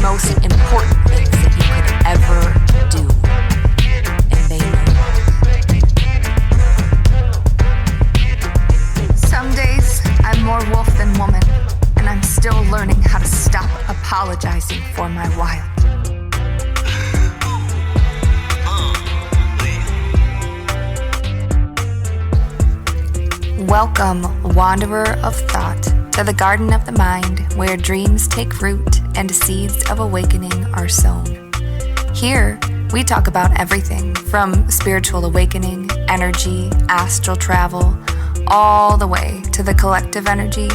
most important things that you could ever do. And they know. Some days I'm more wolf than woman, and I'm still learning how to stop apologizing for my wild. Welcome, wanderer of thought, to the garden of the mind, where dreams take root and seeds of awakening are sown. Here, we talk about everything from spiritual awakening, energy, astral travel, all the way to the collective energy,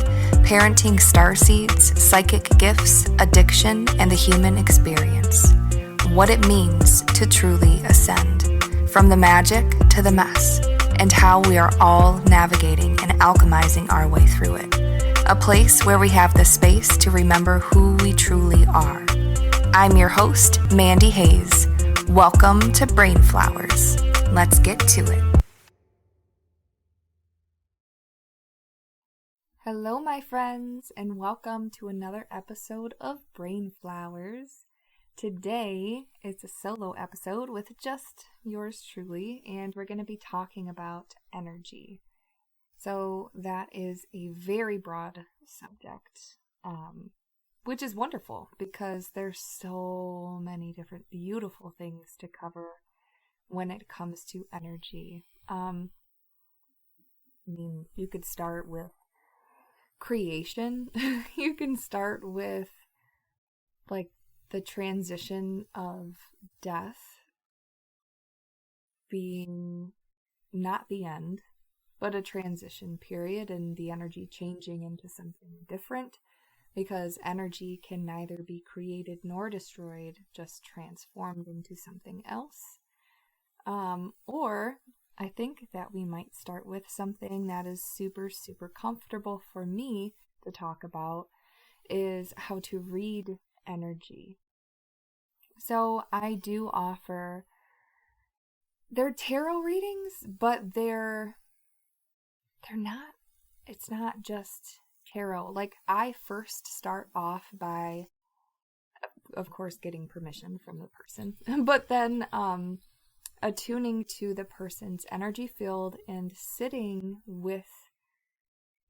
parenting starseeds, psychic gifts, addiction, and the human experience. What it means to truly ascend, from the magic to the mess, and how we are all navigating and alchemizing our way through it. A place where we have the space to remember who we truly are. I'm your host, Mandy Hayes. Welcome to Brain Flowers. Let's get to it. Hello, my friends, and welcome to another episode of Brain Flowers. Today is a solo episode with just yours truly, and we're going to be talking about energy. So that is a very broad subject, which is wonderful because there's so many different beautiful things to cover when it comes to energy. I mean, you could start with creation. You can start with like the transition of death being not the end, but a transition period, and the energy changing into something different, because energy can neither be created nor destroyed, just transformed into something else. Or I think that we might start with something that is super, super comfortable for me to talk about, is how to read energy. So I do offer, they're tarot readings, but they're not, it's not just tarot. Like, I first start off by, of course, getting permission from the person, but then attuning to the person's energy field and sitting with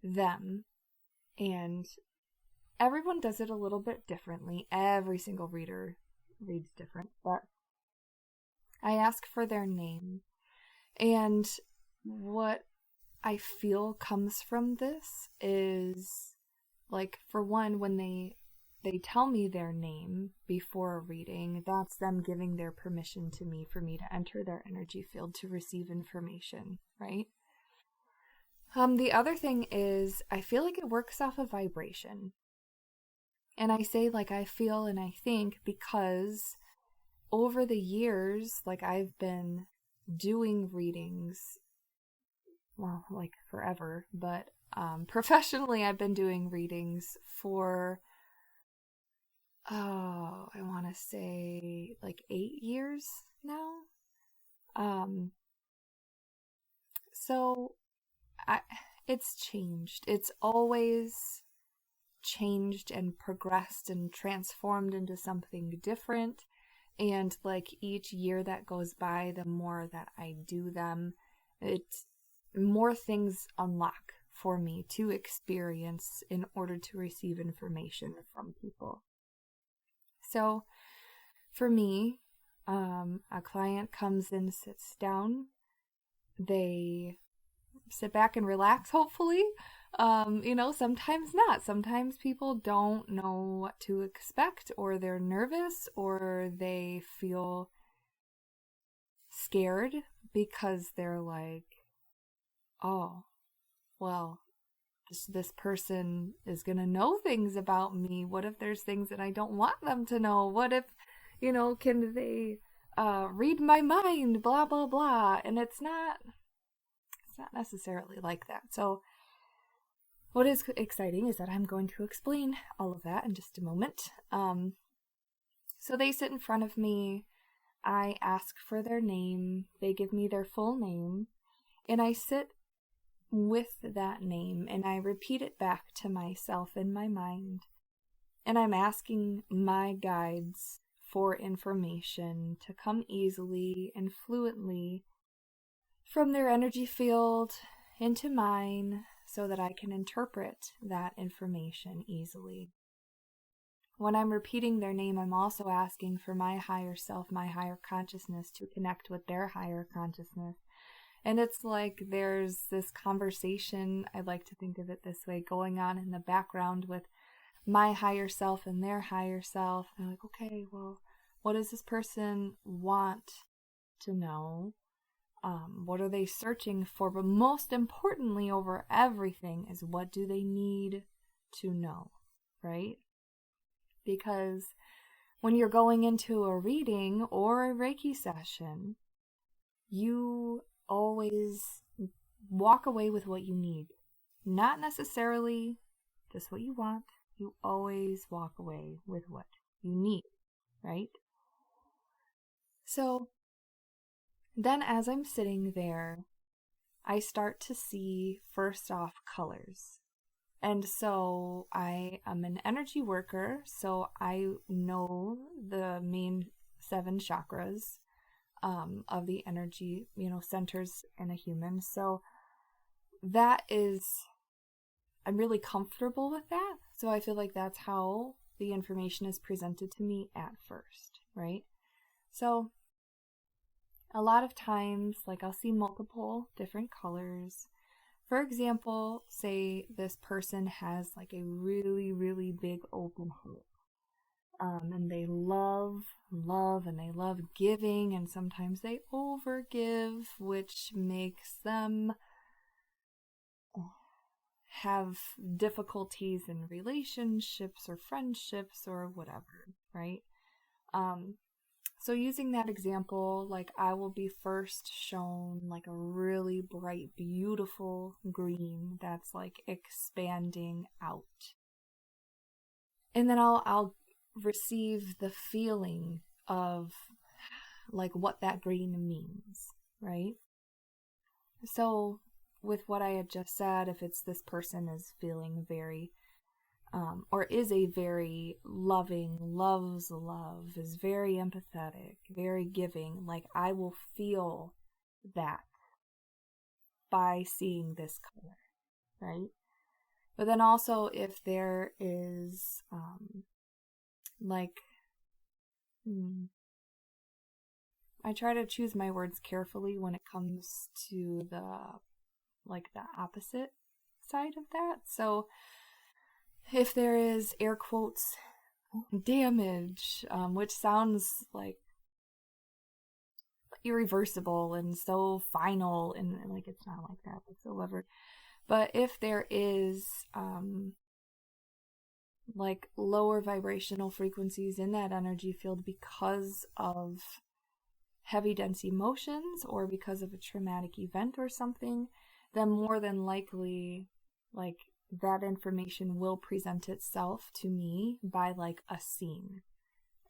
them. And everyone does it a little bit differently. Every single reader reads different, but I ask for their name. And what I feel comes from this is, like, for one, when they tell me their name before a reading, that's them giving their permission to me for me to enter their energy field to receive information, right? The other thing is, I feel like it works off of vibration. And I say, like, I feel and I think because over the years, like, I've been doing readings, well, like, forever, but professionally I've been doing readings for, I want to say like 8 years now. So it's changed. It's always changed and progressed and transformed into something different. And like each year that goes by, the more that I do them, it's more things unlock for me to experience in order to receive information from people. So for me, a client comes in, sits down, they sit back and relax, hopefully. Sometimes not. Sometimes people don't know what to expect, or they're nervous, or they feel scared because they're like, oh, well, this person is going to know things about me. What if there's things that I don't want them to know? What if, can they read my mind? Blah, blah, blah. And it's not necessarily like that. So what is exciting is that I'm going to explain all of that in just a moment. So they sit in front of me. I ask for their name. They give me their full name. And I sit with that name and I repeat it back to myself in my mind. And I'm asking my guides for information to come easily and fluently from their energy field into mine so that I can interpret that information easily. When I'm repeating their name, I'm also asking for my higher self, my higher consciousness to connect with their higher consciousness. And it's like there's this conversation, I like to think of it this way, going on in the background with my higher self and their higher self. And I'm like, okay, well, what does this person want to know? What are they searching for? But most importantly, over everything, is what do they need to know, right? Because when you're going into a reading or a Reiki session, you always walk away with what you need. Not necessarily just what you want. You always walk away with what you need, right? So then as I'm sitting there, I start to see, first off, colors. And so I am an energy worker, so I know the main 7 chakras of the energy, centers in a human. So that is, I'm really comfortable with that. So I feel like that's how the information is presented to me at first, right? So a lot of times, like, I'll see multiple different colors. For example, say this person has like a really, really big open heart. And they love, and they love giving, and sometimes they overgive, which makes them have difficulties in relationships or friendships or whatever, right? So using that example, like, I will be first shown like a really bright, beautiful green that's like expanding out. And then I'll receive the feeling of like what that green means, right? So with what I had just said, if it's this person is feeling very or is a very loving, loves love, is very empathetic, very giving, like, I will feel that by seeing this color, right? But then also if there is I try to choose my words carefully when it comes to the opposite side of that. So if there is, air quotes, damage, which sounds like irreversible and so final, and like it's not like that whatsoever. But if there is like lower vibrational frequencies in that energy field because of heavy dense emotions or because of a traumatic event or something, then more than likely, like, that information will present itself to me by like a scene.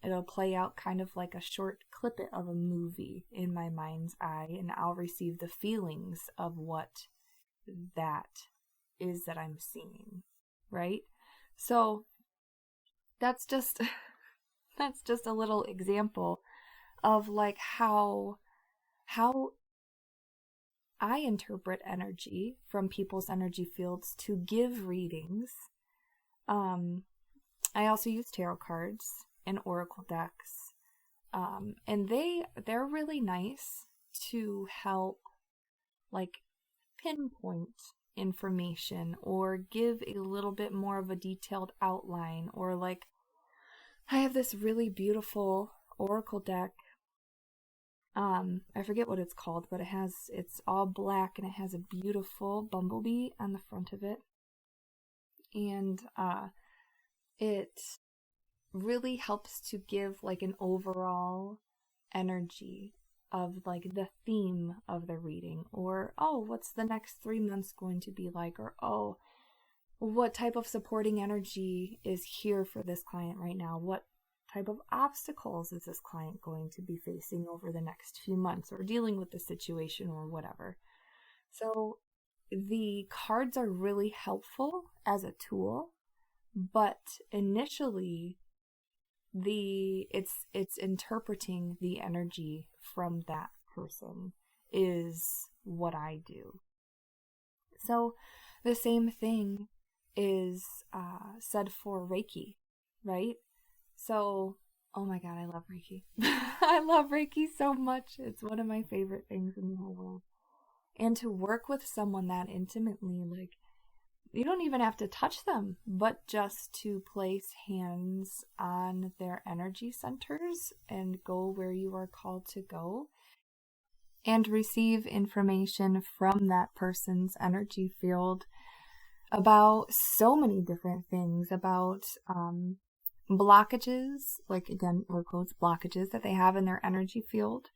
It'll play out kind of like a short clip of a movie in my mind's eye, and I'll receive the feelings of what that is that I'm seeing, right? So that's just a little example of like how I interpret energy from people's energy fields to give readings. I also use tarot cards and oracle decks. And they're really nice to help like pinpoint information or give a little bit more of a detailed outline, or like I have this really beautiful oracle deck. I forget what it's called, but it's all black and it has a beautiful bumblebee on the front of it. And it really helps to give like an overall energy of like the theme of the reading, or what's the next 3 months going to be like, or what type of supporting energy is here for this client right now, what type of obstacles is this client going to be facing over the next few months, or dealing with the situation or whatever. So the cards are really helpful as a tool, But initially, it's interpreting the energy from that person is what I do. So the same thing is said for Reiki, right? So, oh my God, I love Reiki. I love Reiki so much. It's one of my favorite things in the whole world. And to work with someone that intimately, like, you don't even have to touch them, but just to place hands on their energy centers and go where you are called to go and receive information from that person's energy field about so many different things, about blockages, like again, air quotes, blockages that they have in their energy field.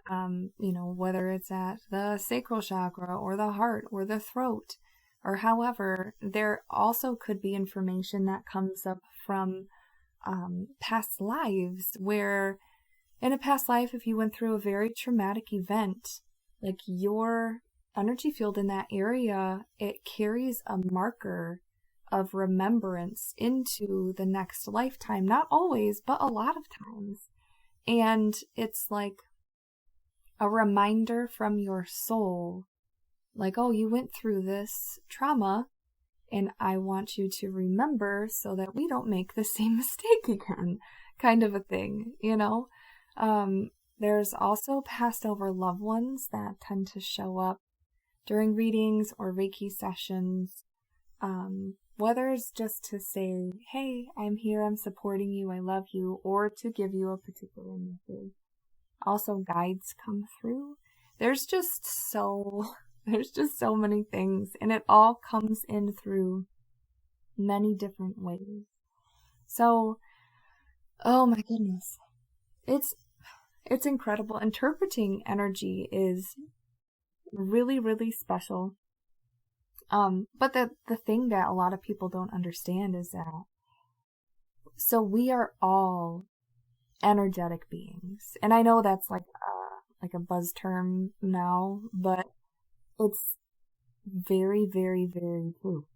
Whether it's at the sacral chakra or the heart or the throat, or however, there also could be information that comes up from past lives where in a past life, if you went through a very traumatic event, like your energy field in that area, it carries a marker of remembrance into the next lifetime. Not always, but a lot of times. And it's like a reminder from your soul, like, oh, you went through this trauma, and I want you to remember so that we don't make the same mistake again, kind of a thing, you know? There's also passed over loved ones that tend to show up during readings or Reiki sessions, whether it's just to say, hey, I'm here, I'm supporting you, I love you, or to give you a particular message. Also, guides come through. There's just so many things, and it all comes in through many different ways. So, oh my goodness, it's incredible. Interpreting energy is really, really special. But the thing that a lot of people don't understand is that, so we are all energetic beings. And I know that's like a buzz term now, but it's very, very, very true.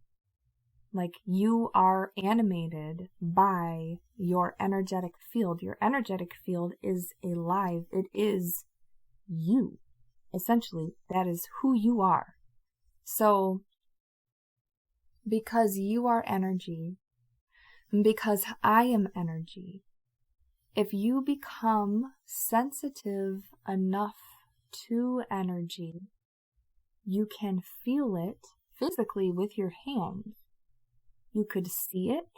Like, you are animated by your energetic field. Your energetic field is alive. It is you. Essentially, that is who you are. So, because you are energy, because I am energy, if you become sensitive enough to energy, you can feel it physically with your hand. You could see it,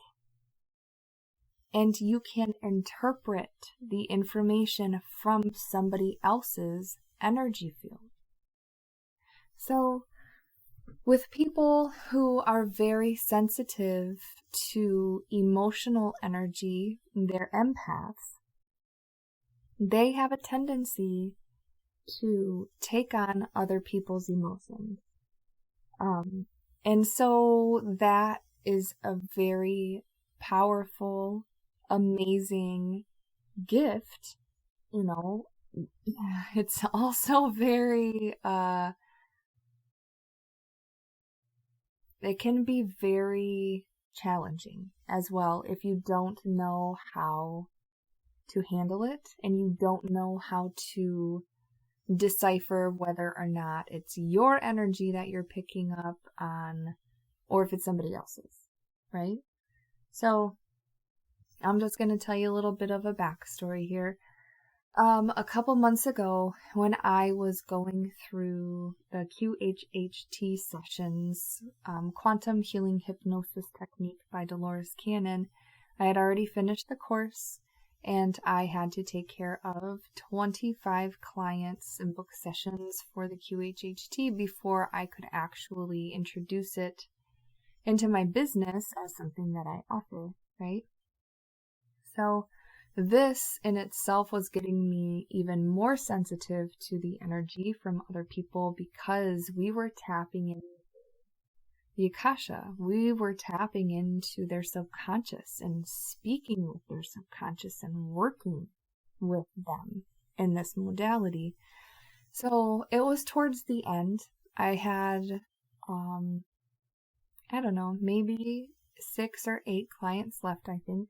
and you can interpret the information from somebody else's energy field. So, with people who are very sensitive to emotional energy, they're empaths, they have a tendency to take on other people's emotions. And so that is a very powerful, amazing gift. You know, it's also very, it can be very challenging as well if you don't know how to handle it and you don't know how to decipher whether or not it's your energy that you're picking up on or if it's somebody else's, right? So I'm just going to tell you a little bit of a backstory here. A couple months ago, when I was going through the QHHT sessions, Quantum Healing Hypnosis Technique by Dolores Cannon, I had already finished the course, and I had to take care of 25 clients and book sessions for the QHHT before I could actually introduce it into my business as something that I offer, right? So this in itself was getting me even more sensitive to the energy from other people because we were tapping into the Akasha. We were tapping into their subconscious and speaking with their subconscious and working with them in this modality. So it was towards the end. I had, I don't know, maybe 6 or 8 clients left, I think.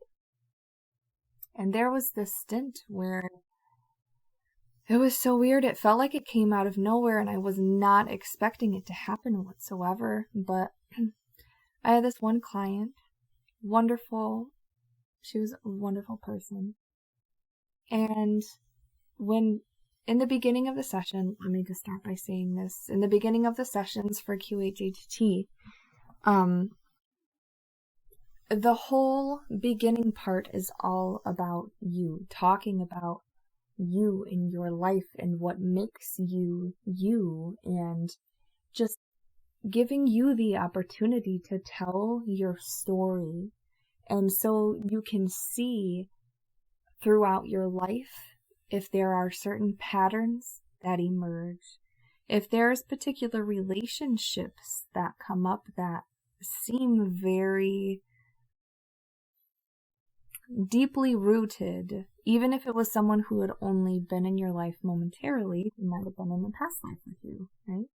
And there was this stint where it was so weird. It felt like it came out of nowhere, and I was not expecting it to happen whatsoever. But I had this one client, wonderful. She was a wonderful person. And when, in the beginning of the session, let me just start by saying this. In the beginning of the sessions for QHHT, the whole beginning part is all about you, talking about you in your life and what makes you you, and just giving you the opportunity to tell your story. And so you can see throughout your life if there are certain patterns that emerge, if there's particular relationships that come up that seem very deeply rooted, even if it was someone who had only been in your life momentarily, who might have been in the past life with you, right?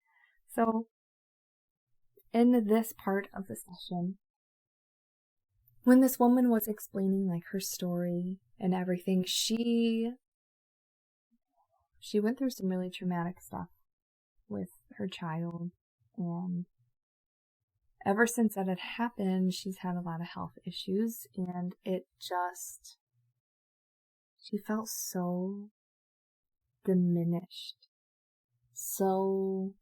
So, in this part of the session, when this woman was explaining like her story and everything, she went through some really traumatic stuff with her child, and ever since that had happened, she's had a lot of health issues, and she felt so diminished, so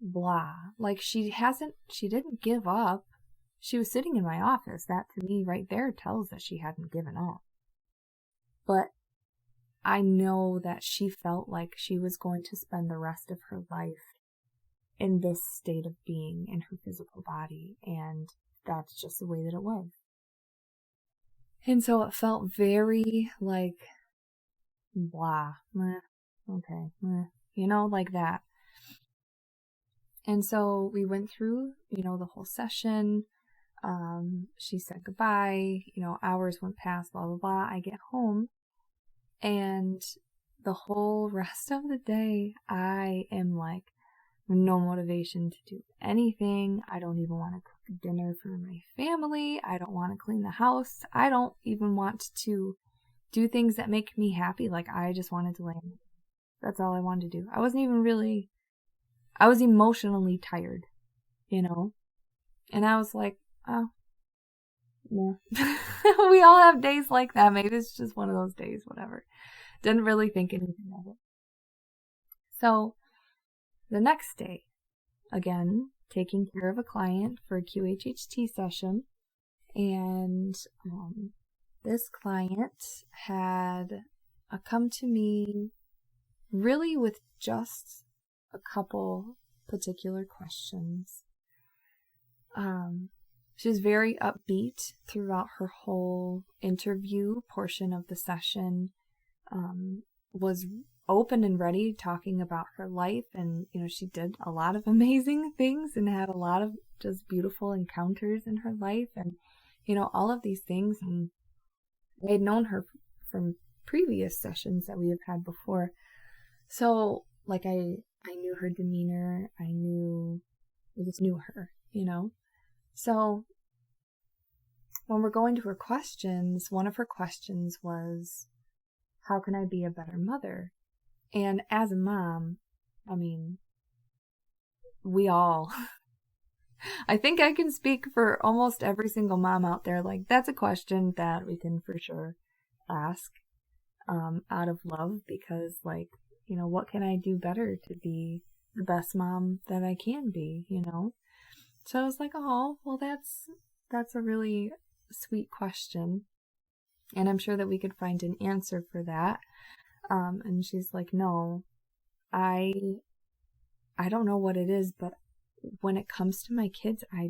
blah. Like she didn't give up. She was sitting in my office. That to me right there tells that she hadn't given up. But I know that she felt like she was going to spend the rest of her life in this state of being in her physical body, and that's just the way that it was. And so it felt very like blah, meh, okay, meh, like that. And so we went through, the whole session. She said goodbye, hours went past, blah, blah, blah. I get home, and the whole rest of the day, I am like, no motivation to do anything. I don't even want to cook dinner for my family. I don't want to clean the house. I don't even want to do things that make me happy. Like, I just wanted to lay in bed. That's all I wanted to do. I was emotionally tired, and I was like, oh, yeah. We all have days like that. Maybe it's just one of those days, whatever. Didn't really think anything of it. So the next day, again, taking care of a client for a QHHT session, and this client had come to me really with just a couple particular questions. She was very upbeat throughout her whole interview portion of the session, was open and ready talking about her life, and she did a lot of amazing things and had a lot of just beautiful encounters in her life, and all of these things. And I had known her from previous sessions that we have had before, so like I knew her demeanor. I just knew her, so when we're going to her questions, one of her questions was, how can I be a better mother? And as a mom, we all, I think I can speak for almost every single mom out there. Like, that's a question that we can for sure ask, out of love, because what can I do better to be the best mom that I can be, So I was like, oh, well, that's a really sweet question. And I'm sure that we could find an answer for that. And she's like, no, I don't know what it is, but when it comes to my kids, I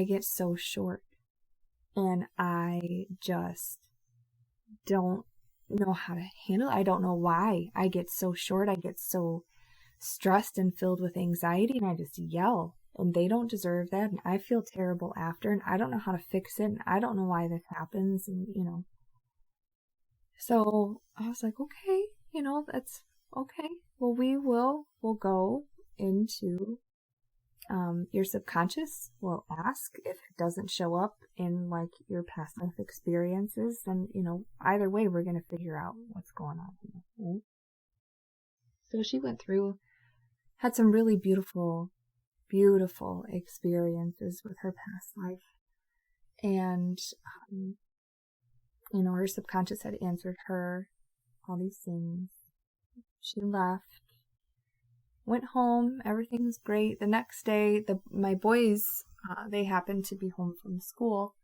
get so short, and I just don't know how to handle it. I don't know why I get so short. I get so stressed and filled with anxiety, and I just yell, and they don't deserve that, and I feel terrible after, and I don't know how to fix it, and I don't know why this happens, and So I was like, okay, that's okay. Well, we'll go into Your subconscious will ask. If it doesn't show up in like your past life experiences, then, either way, we're going to figure out what's going on here, right? So she went through, had some really beautiful, beautiful experiences with her past life. And, her subconscious had answered her all these things. She left, went home, everything's great. The next day, my boys, they happened to be home from school,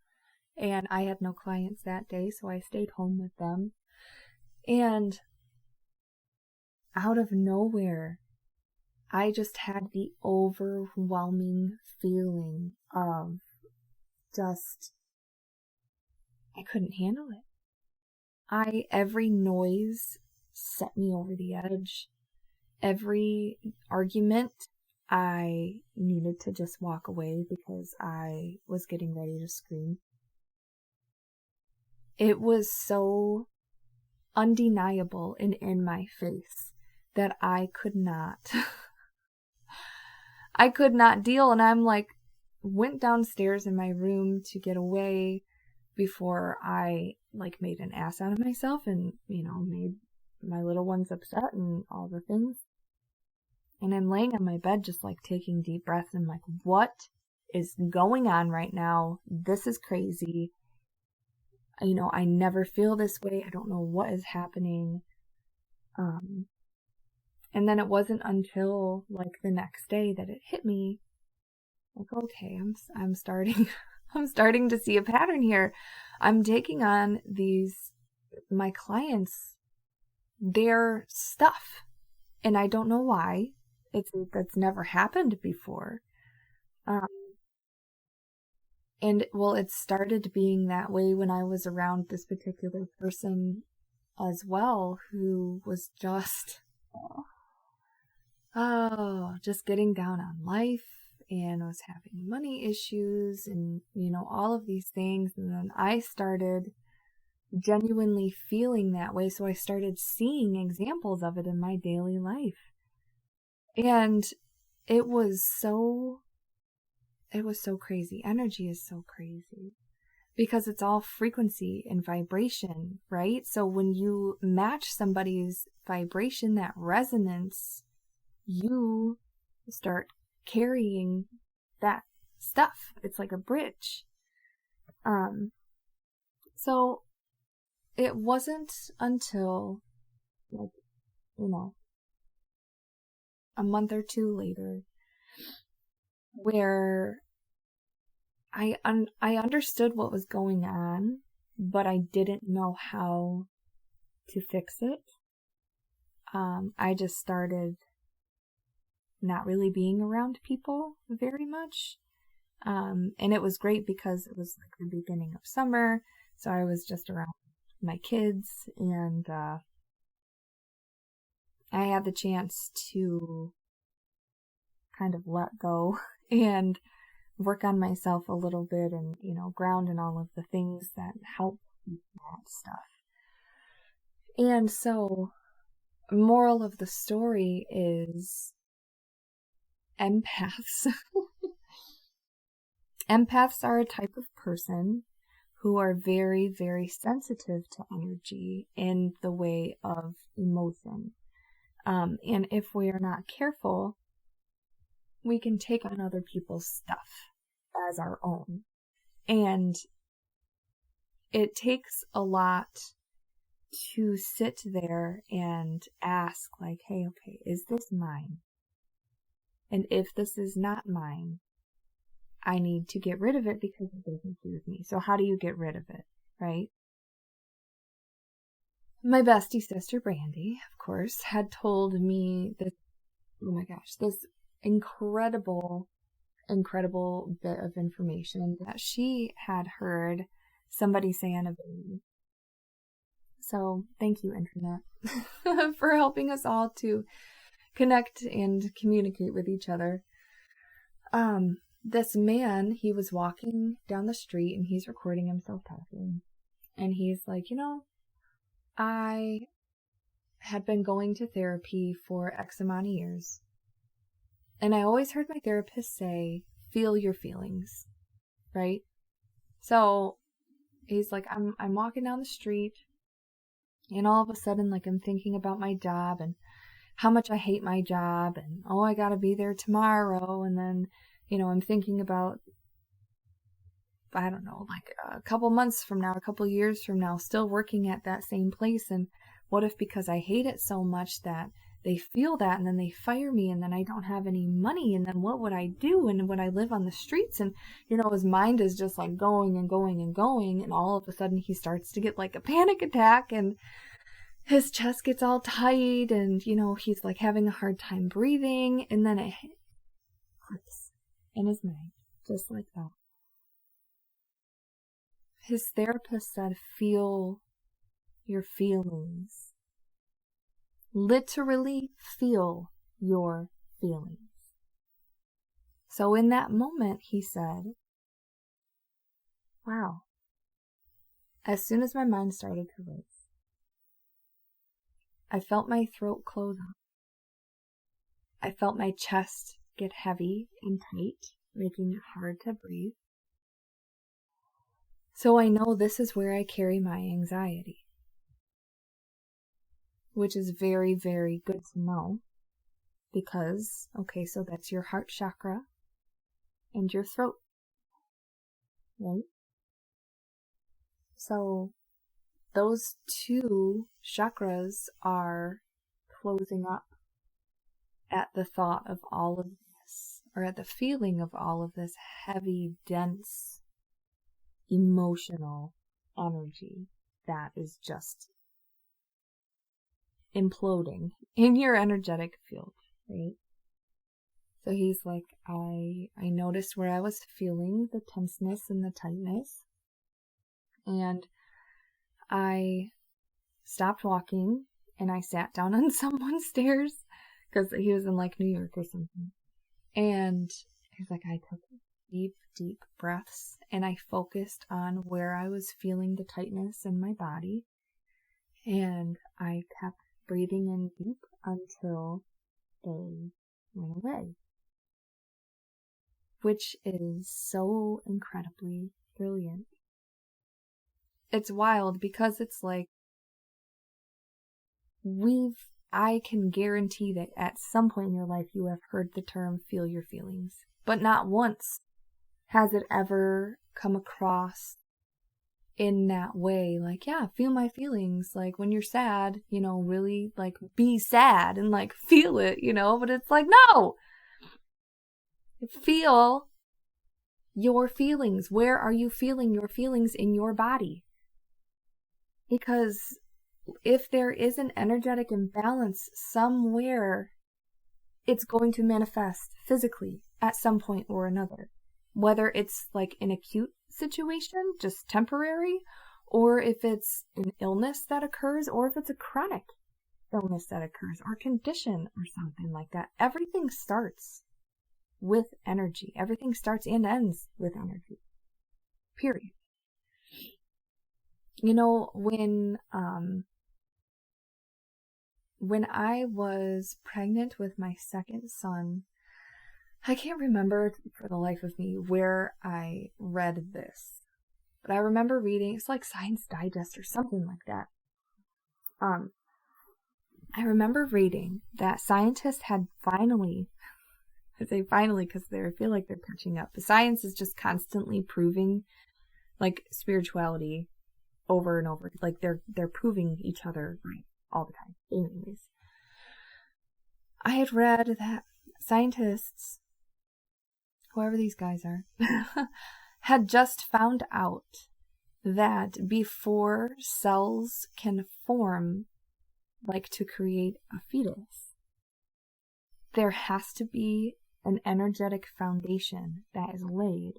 and I had no clients that day, so I stayed home with them. And out of nowhere, I just had the overwhelming feeling of just, I couldn't handle it. Every noise set me over the edge. Every argument, I needed to just walk away because I was getting ready to scream. It was so undeniable and in my face that I could not, I could not deal. And I'm like, went downstairs in my room to get away before I like made an ass out of myself and, made my little ones upset and all the things. And I'm laying on my bed just like taking deep breaths and I'm like, what is going on right now? This is crazy. I never feel this way. I don't know what is happening. And then it wasn't until like the next day that it hit me. Like, okay, I'm starting I'm starting to see a pattern here. I'm taking on my clients, their stuff, and I don't know why. That's never happened before. And it started being that way when I was around this particular person as well, who was just, just getting down on life and was having money issues and, all of these things. And then I started genuinely feeling that way. So I started seeing examples of it in my daily life. And it was so crazy. Energy is so crazy because it's all frequency and vibration, right? So when you match somebody's vibration, that resonance, you start carrying that stuff. It's like a bridge. So it wasn't until a month or two later where I understood what was going on, but I didn't know how to fix it. I just started not really being around people very much. And it was great because it was like the beginning of summer, so I was just around my kids, and I had the chance to kind of let go and work on myself a little bit and, ground in all of the things that help with that stuff. And so, moral of the story is empaths. Empaths are a type of person who are very, very sensitive to energy in the way of emotion. And if we are not careful, we can take on other people's stuff as our own. And it takes a lot to sit there and ask, like, hey, okay, is this mine? And if this is not mine, I need to get rid of it because it doesn't do with me. So how do you get rid of it, right? My bestie sister, Brandy, of course, had told me this, oh my gosh, this incredible bit of information that she had heard somebody say on a video. So thank you, Internet, for helping us all to connect and communicate with each other. This man, he was walking down the street and he's recording himself talking. And he's like, I had been going to therapy for X amount of years. And I always heard my therapist say, feel your feelings, right? So he's like, I'm walking down the street, and all of a sudden, like, I'm thinking about my job and how much I hate my job, and oh, I gotta be there tomorrow. And then, I'm thinking about, I don't know, like a couple months from now, a couple years from now, still working at that same place. And what if, because I hate it so much, that they feel that and then they fire me, and then I don't have any money, and then what would I do? And would I live on the streets? And, his mind is just like going and going and going. And all of a sudden he starts to get like a panic attack, and his chest gets all tight, and, he's like having a hard time breathing. And then it clicks in his mind, just like that. His therapist said, feel your feelings. Literally feel your feelings. So in that moment, he said, wow. As soon as my mind started to race, I felt my throat close up. I felt my chest get heavy and tight, making it hard to breathe. So I know this is where I carry my anxiety, which is very, very good to know, because, okay, so that's your heart chakra and your throat, right? So those two chakras are closing up at the thought of all of this, or at the feeling of all of this heavy, dense, emotional energy that is just imploding in your energetic field, right? So he's like, I noticed where I was feeling the tenseness and the tightness, and I stopped walking and I sat down on someone's stairs, because he was in like New York or something. And he's like, I took deep, deep breaths, and I focused on where I was feeling the tightness in my body, and I kept breathing in deep until they went away, which is so incredibly brilliant. It's wild, because it's like, I can guarantee that at some point in your life you have heard the term feel your feelings, but not once has it ever come across in that way. Like, yeah, feel my feelings. Like, when you're sad, really, like, be sad and, like, feel it, but it's like, no! Feel your feelings. Where are you feeling your feelings in your body? Because if there is an energetic imbalance somewhere, it's going to manifest physically at some point or another. Whether it's like an acute situation, just temporary, or if it's an illness that occurs, or if it's a chronic illness that occurs, or condition or something like that. Everything starts with energy. Everything starts and ends with energy. Period. When I was pregnant with my second son, I can't remember for the life of me where I read this, but I remember reading, it's like Science Digest or something like that. I remember reading that scientists had finally, I say finally because I feel like they're catching up, but science is just constantly proving, like, spirituality over and over. Like, they're proving each other right all the time. Anyways, I had read that scientists, whoever these guys are, had just found out that before cells can form, like to create a fetus, there has to be an energetic foundation that is laid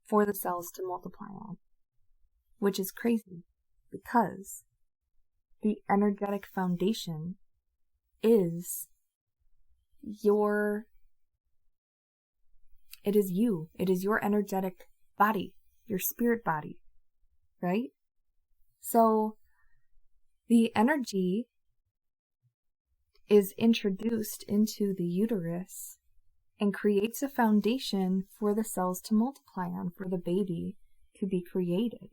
for the cells to multiply on. Which is crazy, because the energetic foundation is it is your energetic body, your spirit body, right? So the energy is introduced into the uterus and creates a foundation for the cells to multiply on, for the baby to be created.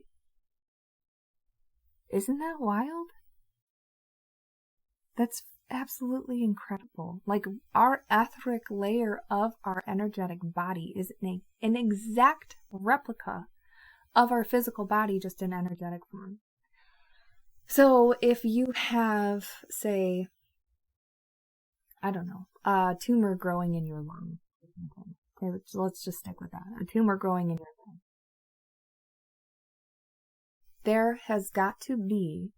Isn't that wild? That's absolutely incredible. Like, our etheric layer of our energetic body is an exact replica of our physical body, just in energetic form. So if you have, say, I don't know, a tumor growing in your lung. Okay, let's just stick with that. A tumor growing in your lung. There has got to be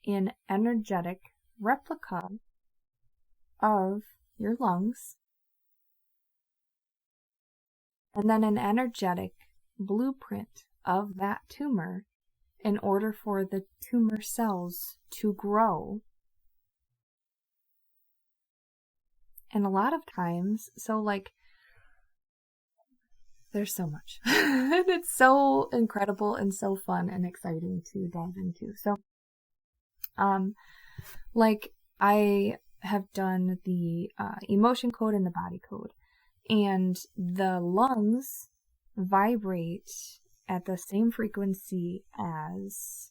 an energetic replica of your lungs, and then an energetic blueprint of that tumor in order for the tumor cells to grow. And a lot of times, so like, there's so much. And it's so incredible and so fun and exciting to dive into. So, like, I have done the emotion code and the body code, and the lungs vibrate at the same frequency as,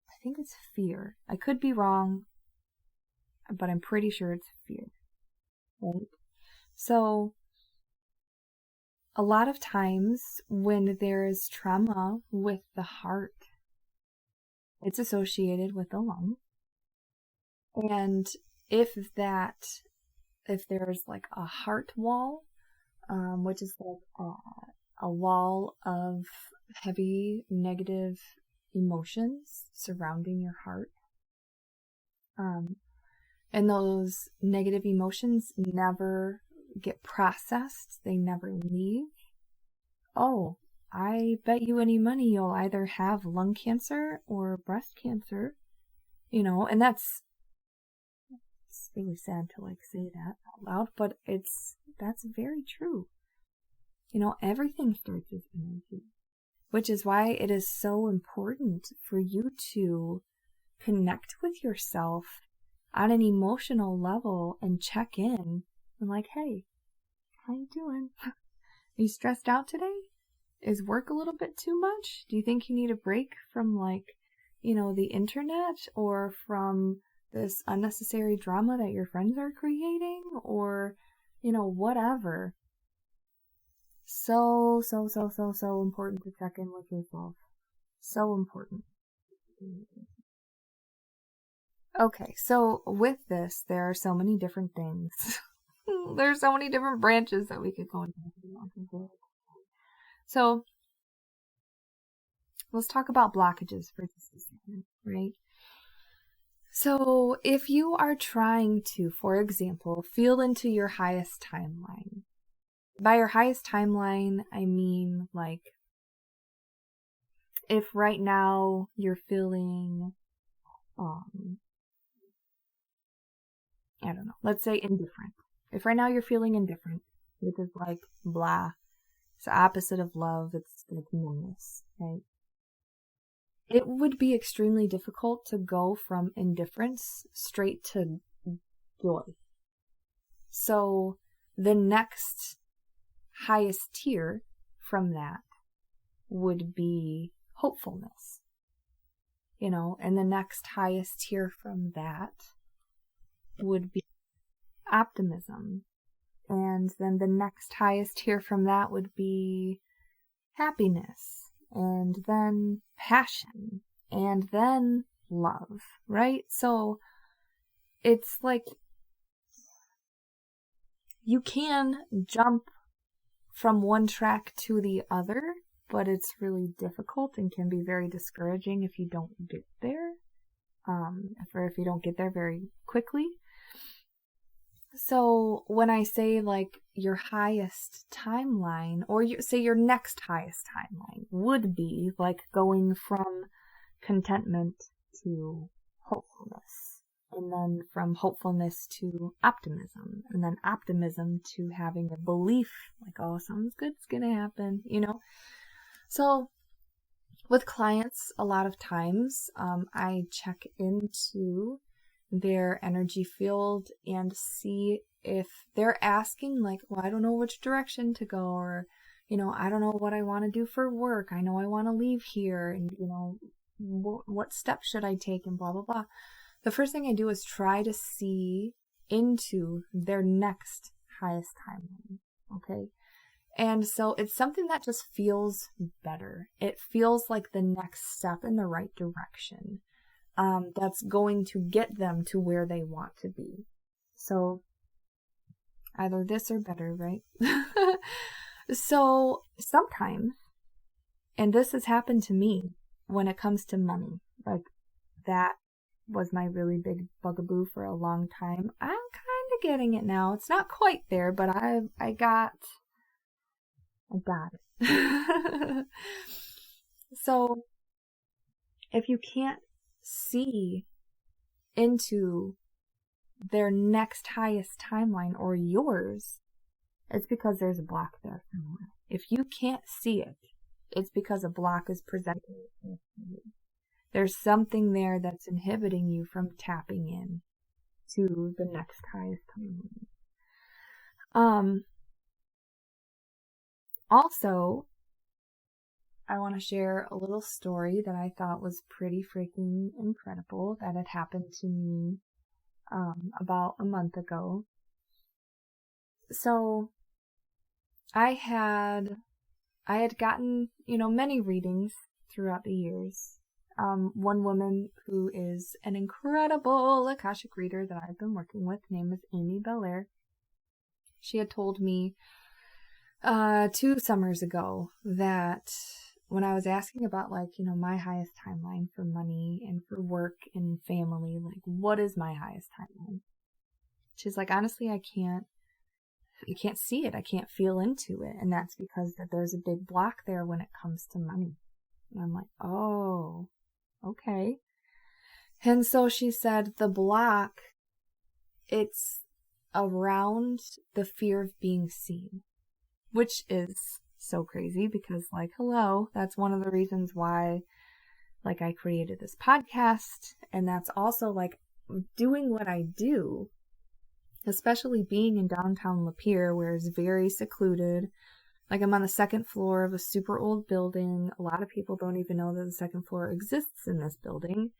I think it's fear. I could be wrong, but I'm pretty sure it's fear. Right? So, a lot of times when there is trauma with the heart, it's associated with the lung. And if there's like a heart wall, which is like a wall of heavy negative emotions surrounding your heart, and those negative emotions never get processed, they never leave. Oh, I bet you any money you'll either have lung cancer or breast cancer, and that's really sad to like say that out loud, but that's very true. Everything starts as energy, which is why it is so important for you to connect with yourself on an emotional level and check in and like, hey, how you doing? Are you stressed out today? Is work a little bit too much? Do you think you need a break from the internet, or from this unnecessary drama that your friends are creating, or, whatever. So important to check in with yourself. So important. Okay, so with this, there are so many different things. There's so many different branches that we could go into. So, let's talk about blockages for just a second, right? So, if you are trying to, for example, feel into your highest timeline. By your highest timeline, I mean, like, if right now you're feeling, I don't know, let's say indifferent. If right now you're feeling indifferent, which is like blah, it's the opposite of love, it's like numbness, right? It would be extremely difficult to go from indifference straight to joy. So the next highest tier from that would be hopefulness, and the next highest tier from that would be optimism. And then the next highest tier from that would be happiness, and then passion, and then love, right? So it's like you can jump from one track to the other, but it's really difficult and can be very discouraging if you don't get there, or if you don't get there very quickly. So when I say like your highest timeline, or say your next highest timeline, would be like going from contentment to hopefulness, and then from hopefulness to optimism, and then optimism to having a belief like, oh, something's good's gonna happen, So with clients, a lot of times I check into their energy field and see if they're asking like, well, I don't know which direction to go, or, I don't know what I want to do for work. I know I want to leave here, and, what steps should I take, and blah, blah, blah. The first thing I do is try to see into their next highest timeline. Okay. And so it's something that just feels better. It feels like the next step in the right direction. That's going to get them to where they want to be. So either this or better, right? So sometimes, and this has happened to me when it comes to money, like that was my really big bugaboo for a long time. I'm kind of getting it now. It's not quite there, but I got it. So if you can't see into their next highest timeline or yours, it's because there's a block there somewhere. If you can't see it, it's because a block is presented to you. There's something there that's inhibiting you from tapping in to the next highest timeline. Also, I want to share a little story that I thought was pretty freaking incredible that had happened to me about a month ago. So I had gotten, many readings throughout the years. One woman who is an incredible Akashic reader that I've been working with, name is Amy Belair. She had told me 2 summers ago that when I was asking about my highest timeline for money and for work and family, what is my highest timeline? She's like, honestly, I can't see it. I can't feel into it. And that's because there's a big block there when it comes to money. And I'm like, oh, okay. And so she said the block, it's around the fear of being seen, which is so crazy because hello, that's one of the reasons why I created this podcast. And that's also doing what I do, especially being in downtown Lapeer, where it's very secluded. I'm on the 2nd floor of a super old building. A lot of people don't even know that the 2nd floor exists in this building.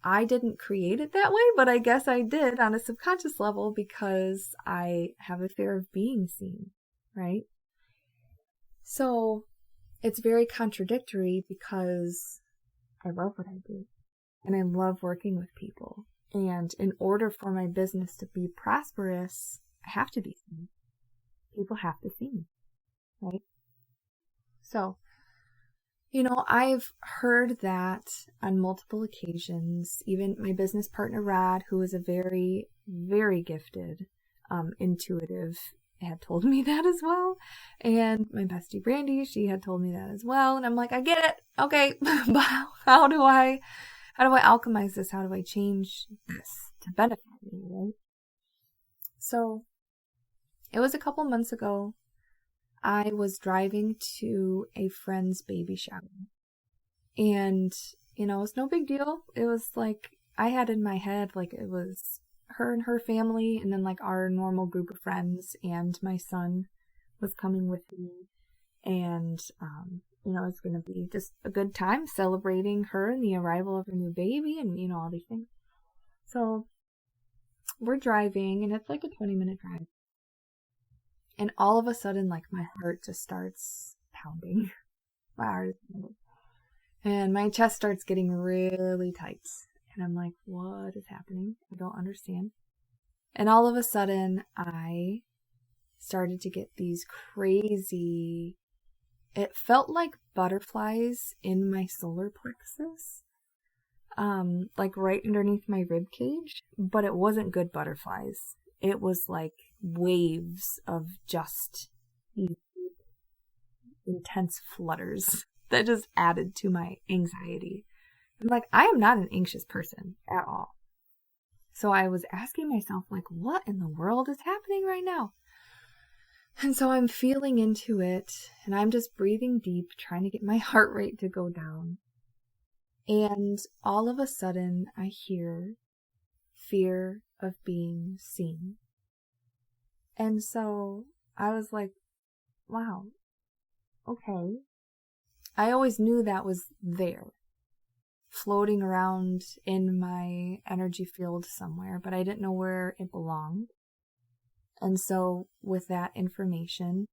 I didn't create it that way, but I guess I did on a subconscious level because I have a fear of being seen, right? So it's very contradictory because I love what I do and I love working with people. And in order for my business to be prosperous, I have to be seen. People have to see me, right? So, I've heard that on multiple occasions. Even my business partner, Rod, who is a very, very gifted, intuitive, had told me that as well. And my bestie, Brandy, she had told me that as well. And I'm like, I get it. Okay. But how do I alchemize this? How do I change this to benefit me, right? So it was a couple months ago. I was driving to a friend's baby shower. And, it was no big deal. It was I had in my head, it was her and her family, and then our normal group of friends, and my son was coming with me. And, it's going to be just a good time celebrating her and the arrival of her new baby and, all these things. So we're driving, and it's a 20-minute drive. And all of a sudden, my heart just starts pounding. My heart is pounding. And my chest starts getting really tight. And I'm like, what is happening? I don't understand. And all of a sudden, I started to get these crazy... It felt like butterflies in my solar plexus. Right underneath my rib cage. But it wasn't good butterflies. It was waves of just these intense flutters that just added to my anxiety. I'm I am not an anxious person at all. So I was asking myself, what in the world is happening right now? And so I'm feeling into it, and I'm just breathing deep, trying to get my heart rate to go down. And all of a sudden, I hear fear of being seen. And so I was like, wow, okay. I always knew that was there, floating around in my energy field somewhere, but I didn't know where it belonged. And so with that information,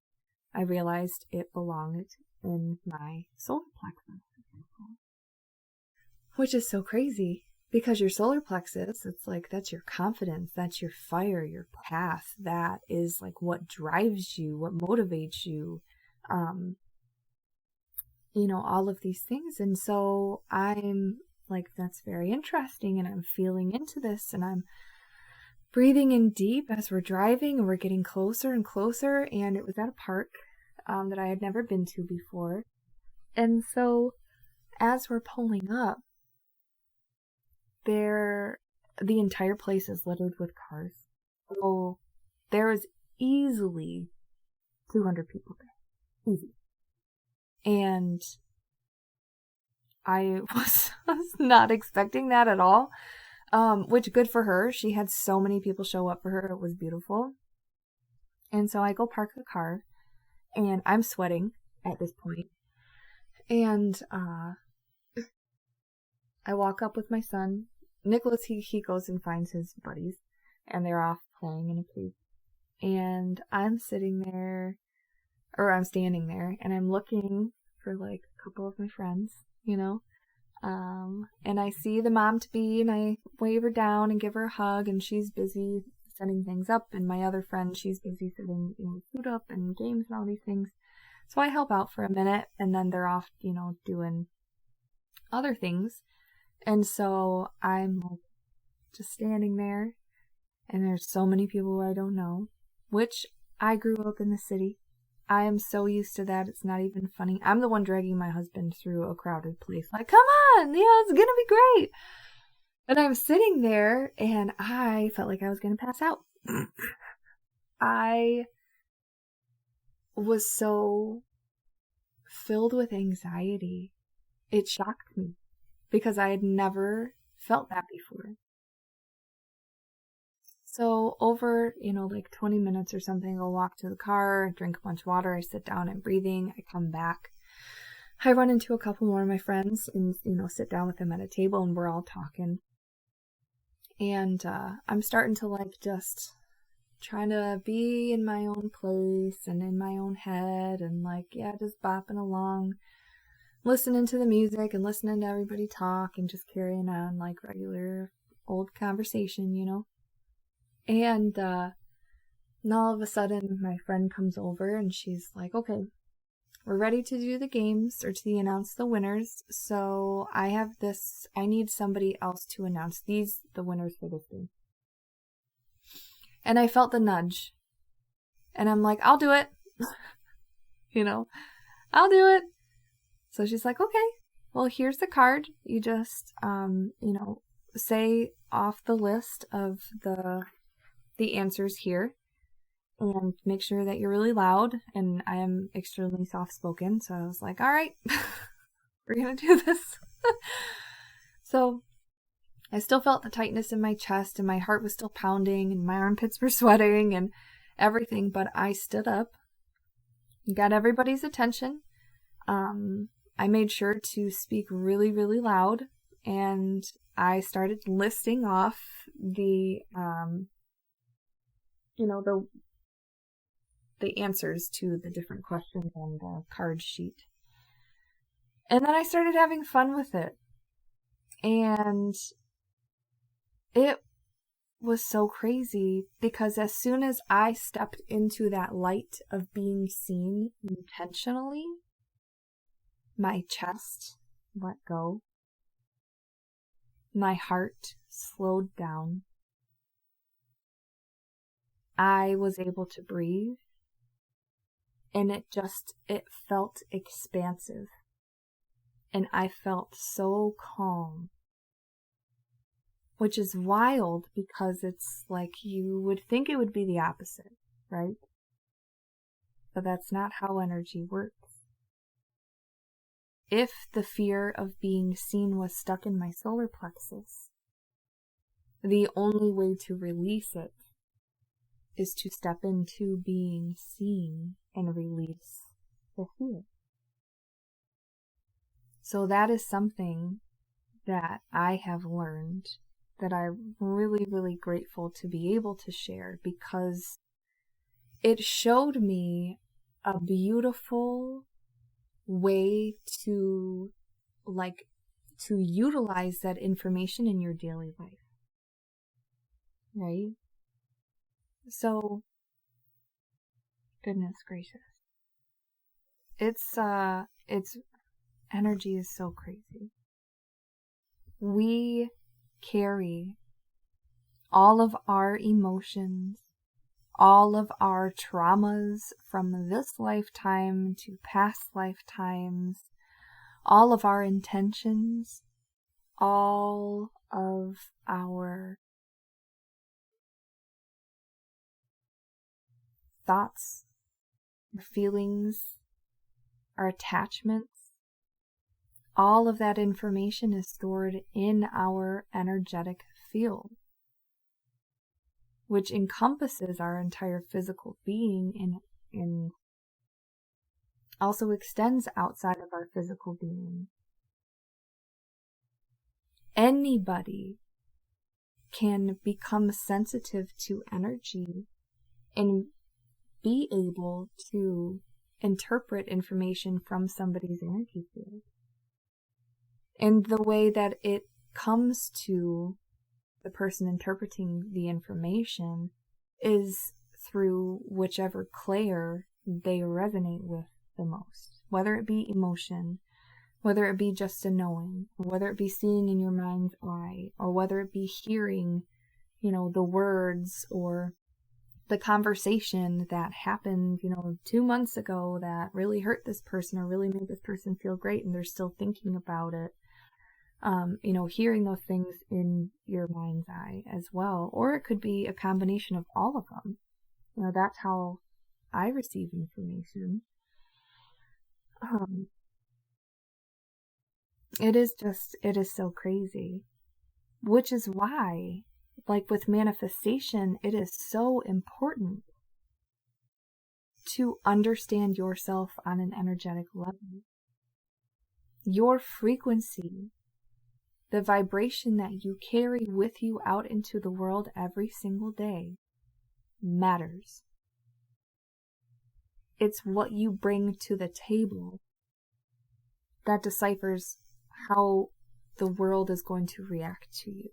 I realized it belonged in my solar plexus, which is so crazy because your solar plexus, it's like that's your confidence, that's your fire, your path, that is like what drives you, what motivates you, all of these things. And so I'm like, that's very interesting, and I'm feeling into this, and I'm breathing in deep as we're driving, and we're getting closer and closer. And it was at a park that I had never been to before. And so as we're pulling up, the entire place is littered with cars. So there is easily 200 people there. Easy. And I was not expecting that at all. Which good for her. She had so many people show up for her. It was beautiful. And so I go park the car, and I'm sweating at this point. And I walk up with my son. Nicholas, he goes and finds his buddies, and they're off playing in a cave. And I'm standing there, and I'm looking for like a couple of my friends, and I see the mom-to-be, and I wave her down and give her a hug, and she's busy setting things up, and my other friend, she's busy setting, food up and games and all these things. So I help out for a minute, and then they're off, doing other things. And so I'm like just standing there, and there's so many people I don't know, which I grew up in the city. I am so used to that, it's not even funny. I'm the one dragging my husband through a crowded place. Like, come on, it's gonna be great. And I'm sitting there, and I felt like I was gonna pass out. I was so filled with anxiety. It shocked me because I had never felt that before. So over, like 20 minutes or something, I'll walk to the car, drink a bunch of water, I sit down, I'm breathing, I come back. I run into a couple more of my friends and, sit down with them at a table, and we're all talking. And I'm starting to like just trying to be in my own place and in my own head, and like, just bopping along, listening to the music and listening to everybody talk and just carrying on like regular old conversation, And all of a sudden, my friend comes over, and she's like, okay, we're ready to do the games, or to announce the winners. So I need somebody else to announce the winners for this game. And I felt the nudge. And I'm like, I'll do it. I'll do it. So she's like, okay, well, here's the card. You just, say off the list of the answers here, and make sure that you're really loud. And I am extremely soft-spoken, so I was like, all right, we're gonna do this. So I still felt the tightness in my chest, and my heart was still pounding, and my armpits were sweating and everything, but I stood up, got everybody's attention. I made sure to speak really, really loud, and I started listing off the answers to the different questions on the card sheet. And then I started having fun with it. And it was so crazy because as soon as I stepped into that light of being seen intentionally, my chest let go. My heart slowed down. I was able to breathe, and it felt expansive, and I felt so calm, which is wild because it's like you would think it would be the opposite, right? But that's not how energy works. if the fear of being seen was stuck in my solar plexus, the only way to release it is to step into being seen and release the fear. So that is something that I have learned that I'm really, really grateful to be able to share, because it showed me a beautiful way to utilize that information in your daily life. Right? So, goodness gracious. It's energy is so crazy. We carry all of our emotions, all of our traumas from this lifetime to past lifetimes, all of our intentions, all of our thoughts, our feelings, our attachments. All of that information is stored in our energetic field, which encompasses our entire physical being and also extends outside of our physical being. Anybody can become sensitive to energy and be able to interpret information from somebody's energy field. And the way that it comes to the person interpreting the information is through whichever layer they resonate with the most. Whether it be emotion, whether it be just a knowing, or whether it be seeing in your mind's eye, or whether it be hearing, the words or the conversation that happened, 2 months ago that really hurt this person or really made this person feel great and they're still thinking about it. Hearing those things in your mind's eye as well. Or it could be a combination of all of them. That's how I receive information. It is so crazy. Which is why, like with manifestation, it is so important to understand yourself on an energetic level. Your frequency, the vibration that you carry with you out into the world every single day, matters. It's what you bring to the table that deciphers how the world is going to react to you.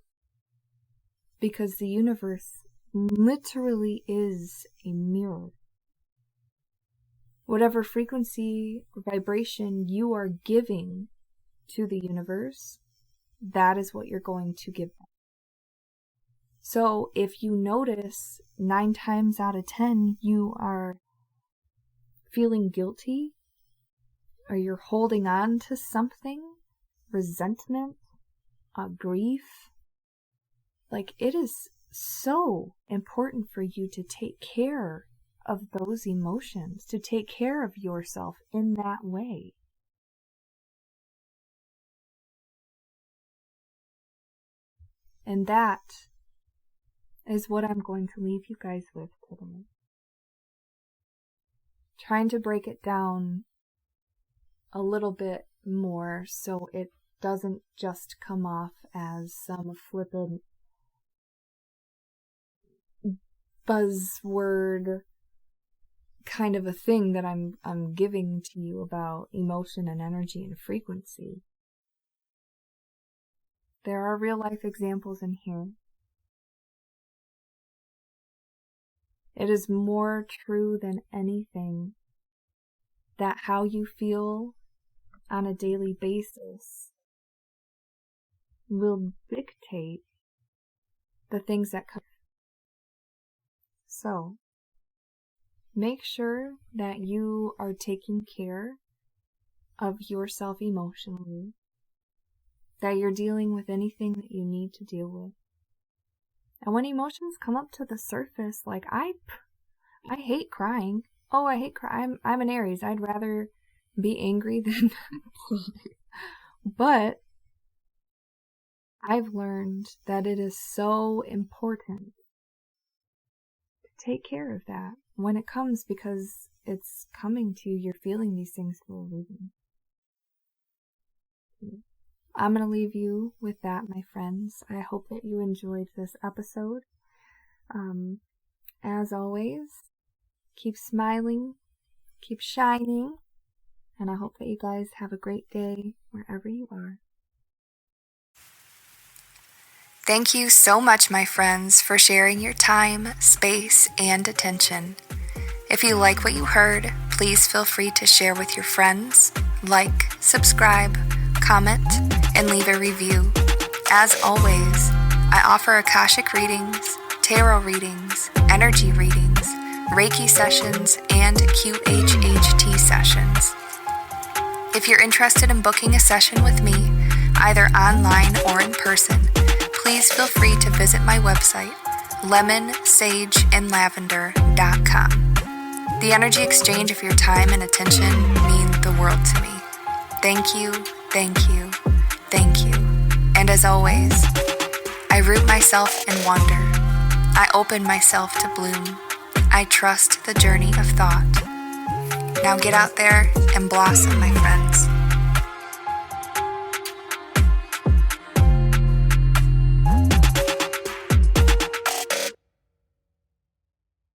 Because the universe literally is a mirror. Whatever frequency or vibration you are giving to the universe, that is what you're going to give them. So if you notice 9 times out of 10 you are feeling guilty, or you're holding on to something, resentment, grief, it is so important for you to take care of those emotions, to take care of yourself in that way. And that is what I'm going to leave you guys with today. Trying to break it down a little bit more so it doesn't just come off as some flippant buzzword kind of a thing that I'm giving to you about emotion and energy and frequency. There are real life examples in here. It is more true than anything that how you feel on a daily basis will dictate the things that come. So, make sure that you are taking care of yourself emotionally, that you're dealing with anything that you need to deal with. And when emotions come up to the surface, I hate crying. Oh, I hate crying. I'm an Aries. I'd rather be angry, then but I've learned that it is so important to take care of that when it comes, because it's coming to you. You're feeling these things for a reason. I'm going to leave you with that, my friends. I hope that you enjoyed this episode. As always, keep smiling, keep shining, and I hope that you guys have a great day wherever you are. Thank you so much, my friends, for sharing your time, space, and attention. If you like what you heard, please feel free to share with your friends, like, subscribe, comment, and leave a review. As always, I offer Akashic readings, tarot readings, energy readings, Reiki sessions, and QHHT sessions. If you're interested in booking a session with me, either online or in person, please feel free to visit my website, lemonsageandlavender.com. The energy exchange of your time and attention mean the world to me. Thank you, thank you, thank you. And as always, I root myself in wonder. I open myself to bloom. I trust the journey of thought. Now get out there and blossom, my friends.